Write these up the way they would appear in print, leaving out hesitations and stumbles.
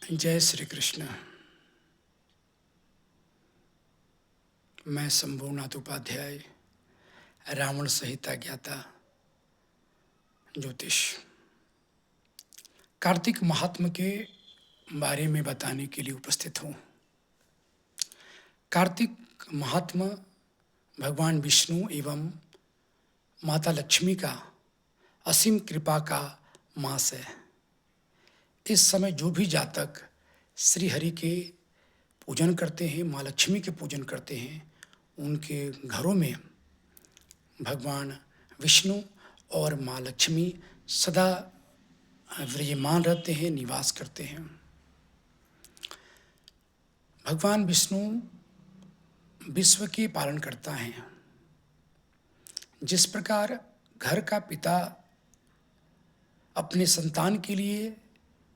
जय श्री कृष्ण। मैं शंभुनाथ उपाध्याय, रावण संहिता ज्ञाता, ज्योतिष। कार्तिक महात्म के बारे में बताने के लिए उपस्थित हूँ। कार्तिक महात्म भगवान विष्णु एवं माता लक्ष्मी का असीम कृपा का मास है। इस समय जो भी जातक श्री हरि के पूजन करते हैं, माँ लक्ष्मी के पूजन करते हैं, उनके घरों में भगवान विष्णु और माँ लक्ष्मी सदा विराजमान रहते हैं, निवास करते हैं। भगवान विष्णु विश्व की पालन करता है। जिस प्रकार घर का पिता अपने संतान के लिए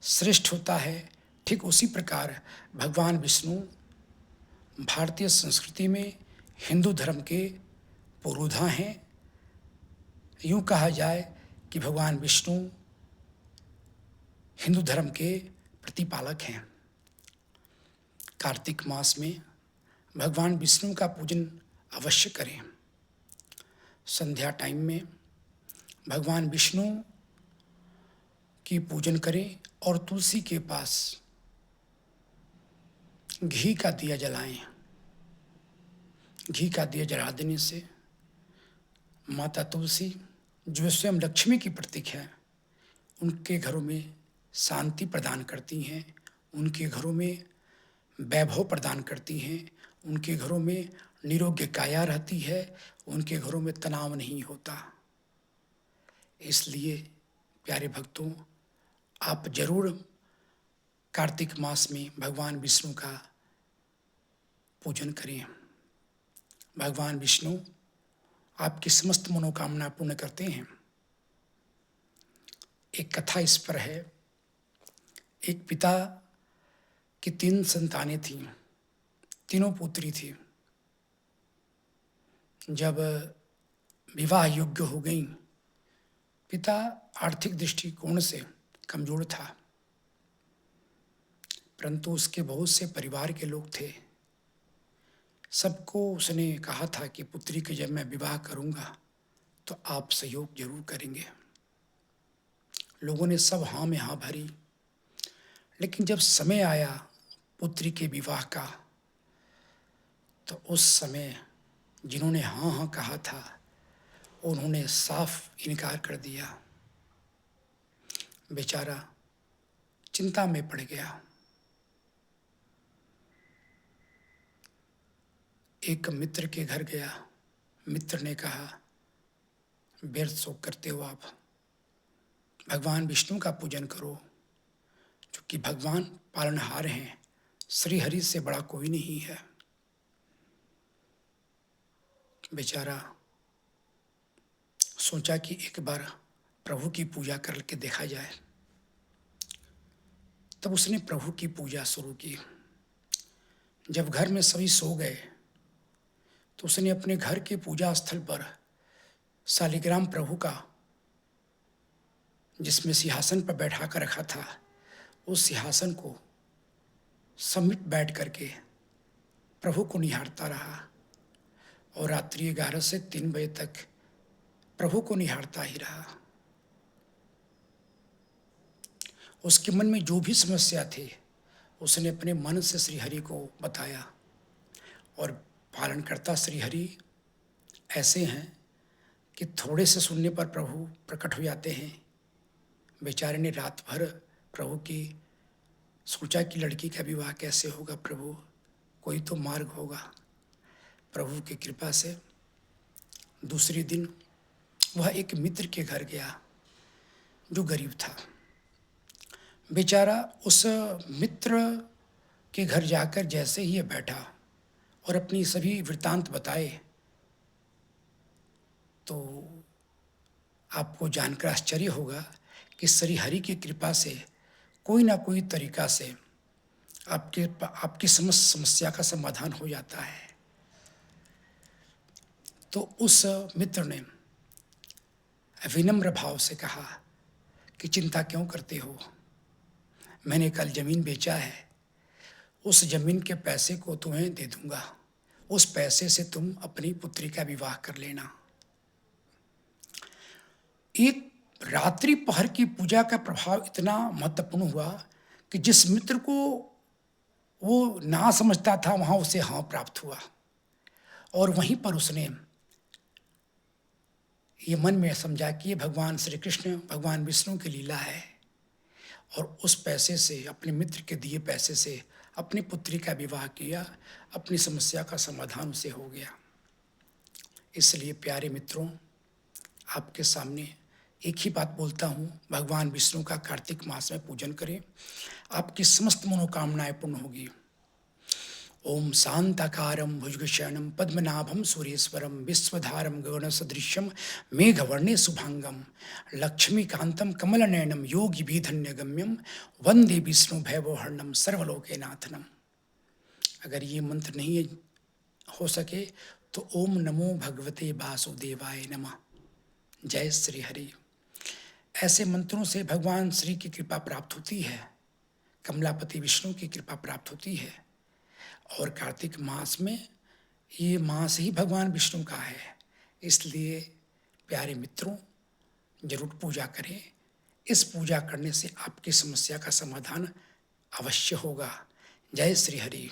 श्रेष्ठ होता है, ठीक उसी प्रकार भगवान विष्णु भारतीय संस्कृति में हिंदू धर्म के पुरोधा हैं। यूँ कहा जाए कि भगवान विष्णु हिंदू धर्म के प्रतिपालक हैं। कार्तिक मास में भगवान विष्णु का पूजन अवश्य करें। संध्या टाइम में भगवान विष्णु की पूजन करें और तुलसी के पास घी का दिया जलाएं। घी का दिया जला देने से माता तुलसी, जो स्वयं लक्ष्मी की प्रतीक है, उनके घरों में शांति प्रदान करती हैं, उनके घरों में वैभव प्रदान करती हैं, उनके घरों में निरोग्य काया रहती है, उनके घरों में तनाव नहीं होता। इसलिए प्यारे भक्तों, आप जरूर कार्तिक मास में भगवान विष्णु का पूजन करें। भगवान विष्णु आपकी समस्त मनोकामना पूर्ण करते हैं। एक कथा इस पर है। एक पिता की 3 संतानें थीं, तीनों पुत्री थी। जब विवाह योग्य हो गईं, पिता आर्थिक दृष्टिकोण से कमजोर था, परंतु उसके बहुत से परिवार के लोग थे। सबको उसने कहा था कि पुत्री के जब मैं विवाह करूंगा तो आप सहयोग जरूर करेंगे। लोगों ने सब हाँ में हाँ भरी। लेकिन जब समय आया पुत्री के विवाह का, तो उस समय जिन्होंने हाँ हाँ कहा था, उन्होंने साफ इनकार कर दिया। बेचारा चिंता में पड़ गया। एक मित्र के घर गया। मित्र ने कहा, व्यर्थ शोक करते हो आप, भगवान विष्णु का पूजन करो, क्योंकि भगवान पालनहार हैं, श्री हरि से बड़ा कोई नहीं है। बेचारा सोचा कि एक बार प्रभु की पूजा करके देखा जाए। तब उसने प्रभु की पूजा शुरू की। जब घर में सभी सो गए तो उसने अपने घर के पूजा स्थल पर शालिग्राम प्रभु का, जिसमें सिंहासन पर बैठा कर रखा था, उस सिंहासन को समीप बैठ करके प्रभु को निहारता रहा और रात्रि 11 से 3 बजे तक प्रभु को निहारता ही रहा। उसके मन में जो भी समस्या थी, उसने अपने मन से श्री हरि को बताया। और पालनकर्ता श्री हरि ऐसे हैं कि थोड़े से सुनने पर प्रभु प्रकट हो जाते हैं। बेचारे ने रात भर प्रभु की सोचा कि लड़की का विवाह कैसे होगा, प्रभु कोई तो मार्ग होगा। प्रभु की कृपा से दूसरे दिन वह एक मित्र के घर गया जो गरीब था। बेचारा उस मित्र के घर जाकर जैसे ही बैठा और अपनी सभी वृत्तांत बताए, तो आपको जानकर आश्चर्य होगा कि श्री हरि की कृपा से कोई ना कोई तरीका से आपकी समस्त समस्या का समाधान हो जाता है। तो उस मित्र ने विनम्र भाव से कहा कि चिंता क्यों करते हो, मैंने कल ज़मीन बेचा है, उस ज़मीन के पैसे को तुम्हें दे दूंगा, उस पैसे से तुम अपनी पुत्री का विवाह कर लेना। एक रात्रि पहर की पूजा का प्रभाव इतना महत्वपूर्ण हुआ कि जिस मित्र को वो ना समझता था, वहाँ उसे हाँ प्राप्त हुआ। और वहीं पर उसने ये मन में समझा कि ये भगवान श्री कृष्ण, भगवान विष्णु की लीला है, और उस पैसे से, अपने मित्र के दिए पैसे से अपनी पुत्री का विवाह किया, अपनी समस्या का समाधान उसे हो गया। इसलिए प्यारे मित्रों, आपके सामने एक ही बात बोलता हूँ, भगवान विष्णु का कार्तिक मास में पूजन करें, आपकी समस्त मनोकामनाएं पूर्ण होगी। ओम शांताकारं भुजगशयनं पद्मनाभं सुरेश्वरं विश्वधारं गगनसदृशं मेघवर्णे शुभांगं लक्ष्मीकान्तं कमलनयनं योगिभिधन्यगम्यं वंदे विष्णु भैवहर्णं सर्वलोकनाथनम। अगर ये मंत्र नहीं हो सके तो ओम नमो भगवते वासुदेवाय नमः। जय श्री हरि। ऐसे मंत्रों से भगवान श्री की कृपा प्राप्त होती है, कमलापति विष्णु की कृपा प्राप्त होती है। और कार्तिक मास में ये मास ही भगवान विष्णु का है, इसलिए प्यारे मित्रों जरूर पूजा करें। इस पूजा करने से आपकी समस्या का समाधान अवश्य होगा। जय श्री हरि।